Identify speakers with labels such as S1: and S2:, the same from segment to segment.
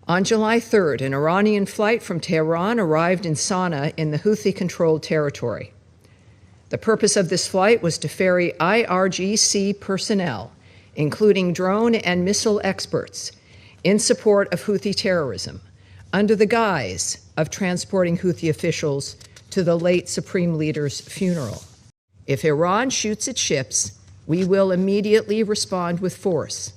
S1: On July 3rd, an Iranian flight from Tehran arrived in Sanaa in the Houthi-controlled territory. The purpose of this flight was to ferry IRGC personnel, including drone and missile experts, in support of Houthi terrorism, under the guise of transporting Houthi officials to the late Supreme Leader's funeral. If Iran shoots its ships, we will immediately respond with force.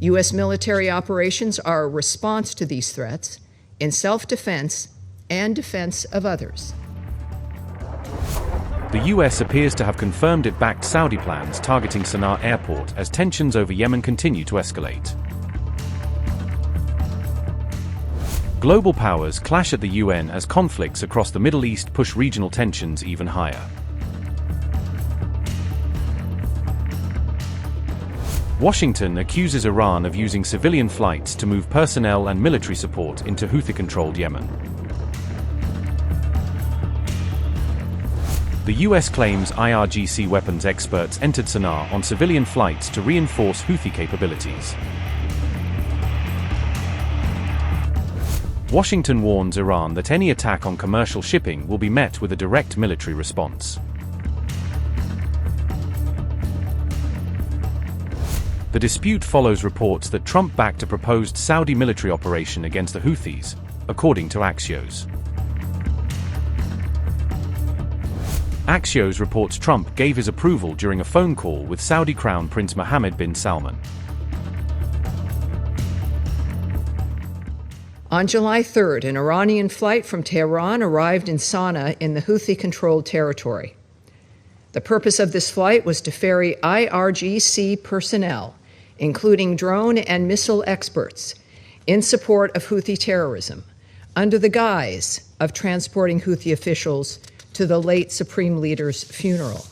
S1: U.S. military operations are a response to these threats in self-defense and defense of others.
S2: The U.S. appears to have confirmed it backed Saudi plans targeting Sanaa airport as tensions over Yemen continue to escalate. Global powers clash at the UN as conflicts across the Middle East push regional tensions even higher. Washington accuses Iran of using civilian flights to move personnel and military support into Houthi-controlled Yemen. The U.S. claims IRGC weapons experts entered Sanaa on civilian flights to reinforce Houthi capabilities. Washington warns Iran that any attack on commercial shipping will be met with a direct military response. The dispute follows reports that Trump backed a proposed Saudi military operation against the Houthis, according to Axios. Axios reports Trump gave his approval during a phone call with Saudi Crown Prince Mohammed bin Salman.
S1: On July 3rd, an Iranian flight from Tehran arrived in Sanaa in the Houthi-controlled territory. The purpose of this flight was to ferry IRGC personnel, including drone and missile experts, in support of Houthi terrorism, under the guise of transporting Houthi officials to the late Supreme Leader's funeral.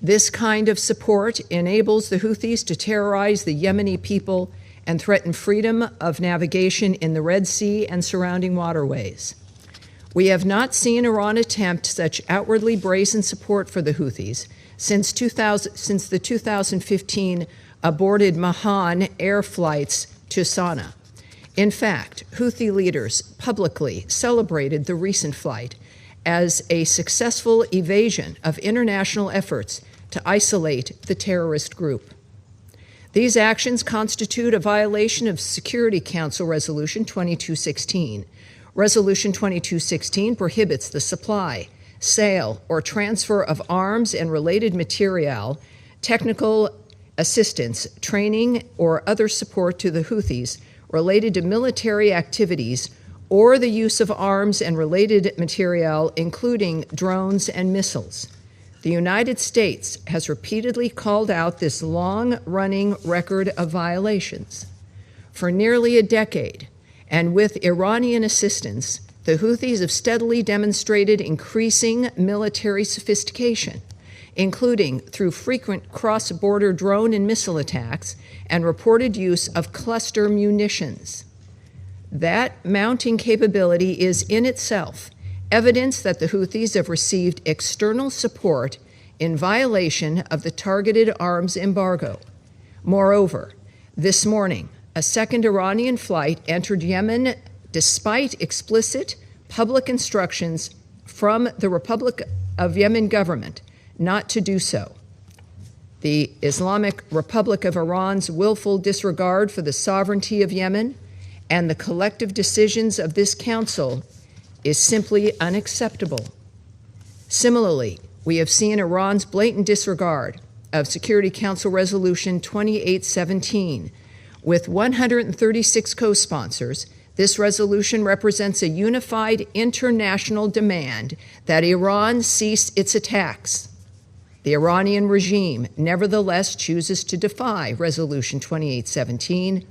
S1: This kind of support enables the Houthis to terrorize the Yemeni people and threaten freedom of navigation in the Red Sea and surrounding waterways. We have not seen Iran attempt such outwardly brazen support for the Houthis since the 2015 aborted Mahan air flights to Sanaa. In fact, Houthi leaders publicly celebrated the recent flight as a successful evasion of international efforts to isolate the terrorist group. These actions constitute a violation of Security Council Resolution 2216. Resolution 2216 prohibits the supply, sale, or transfer of arms and related material, technical assistance, training, or other support to the Houthis related to military activities or the use of arms and related material, including drones and missiles. The United States has repeatedly called out this long-running record of violations. For nearly a decade, and with Iranian assistance, the Houthis have steadily demonstrated increasing military sophistication, including through frequent cross-border drone and missile attacks and reported use of cluster munitions. That mounting capability is in itself evidence that the Houthis have received external support in violation of the targeted arms embargo. Moreover, this morning, a second Iranian flight entered Yemen despite explicit public instructions from the Republic of Yemen government not to do so. The Islamic Republic of Iran's willful disregard for the sovereignty of Yemen and the collective decisions of this council is simply unacceptable. Similarly, we have seen Iran's blatant disregard of Security Council Resolution 2817. With 136 co-sponsors, this resolution represents a unified international demand that Iran cease its attacks. The Iranian regime nevertheless chooses to defy Resolution 2817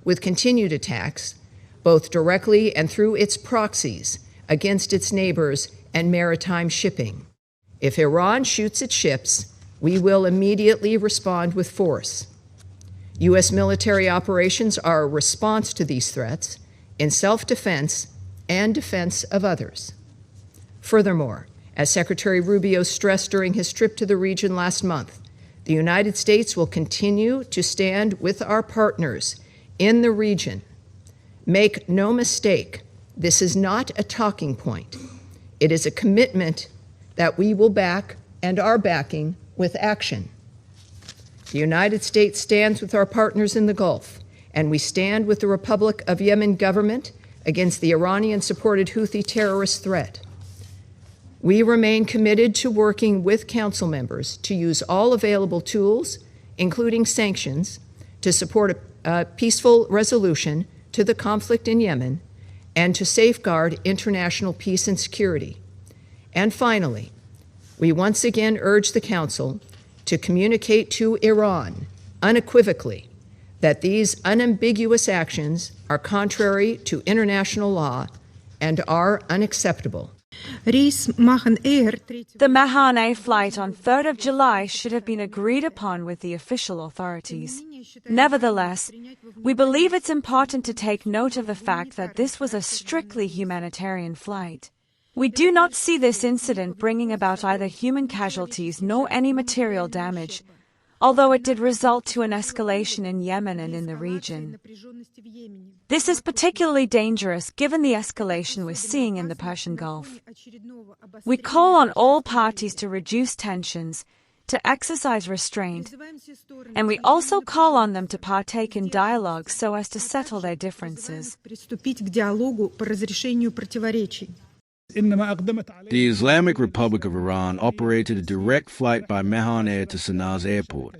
S1: with continued attacks, both directly and through its proxies, against its neighbors and maritime shipping. If Iran shoots its ships, we will immediately respond with force. U.S. military operations are a response to these threats in self-defense and defense of others. Furthermore, as Secretary Rubio stressed during his trip to the region last month, the United States will continue to stand with our partners in the region Make no mistake, this is not a talking point. It is a commitment that we will back and are backing with action. The United States stands with our partners in the Gulf, and we stand with the Republic of Yemen government against the Iranian-supported Houthi terrorist threat. We remain committed to working with Council members to use all available tools, including sanctions, to support a peaceful resolution to the conflict in Yemen and to safeguard international peace and security. And finally, we once again urge the Council to communicate to Iran unequivocally that these unambiguous actions are contrary to international law and are unacceptable.
S3: The Mahan Air flight on 3rd of July should have been agreed upon with the official authorities. Nevertheless, we believe it's important to take note of the fact that this was a strictly humanitarian flight. We do not see this incident bringing about either human casualties nor any material damage, although it did result to an escalation in Yemen and in the region. This is particularly dangerous given the escalation we're seeing in the Persian Gulf. We call on all parties to reduce tensions, to exercise restraint, and we also call on them to partake in dialogue so as to settle their differences.
S4: The Islamic Republic of Iran operated a direct flight by Mahan Air to Sanaa's airport,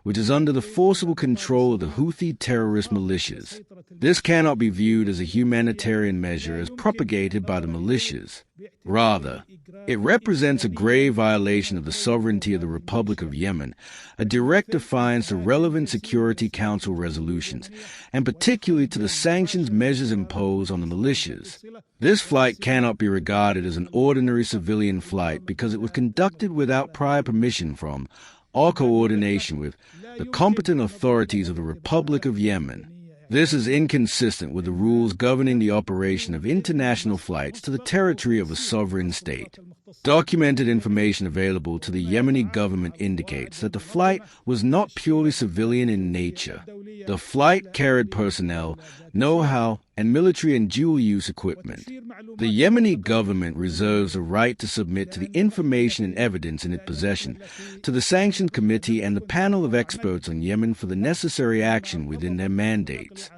S4: which is under the forcible control of the Houthi terrorist militias. This cannot be viewed as a humanitarian measure as propagated by the militias. Rather, it represents a grave violation of the sovereignty of the Republic of Yemen, a direct defiance to relevant Security Council resolutions, and particularly to the sanctions measures imposed on the militias. This flight cannot be regarded as an ordinary civilian flight because it was conducted without prior permission from or coordination with the competent authorities of the Republic of Yemen. This is inconsistent with the rules governing the operation of international flights to the territory of a sovereign state. Documented information available to the Yemeni government indicates that the flight was not purely civilian in nature. The flight carried personnel, know-how, and military and dual-use equipment. The Yemeni government reserves the right to submit to the information and evidence in its possession to the Sanctions Committee and the panel of experts on Yemen for the necessary action within their mandates.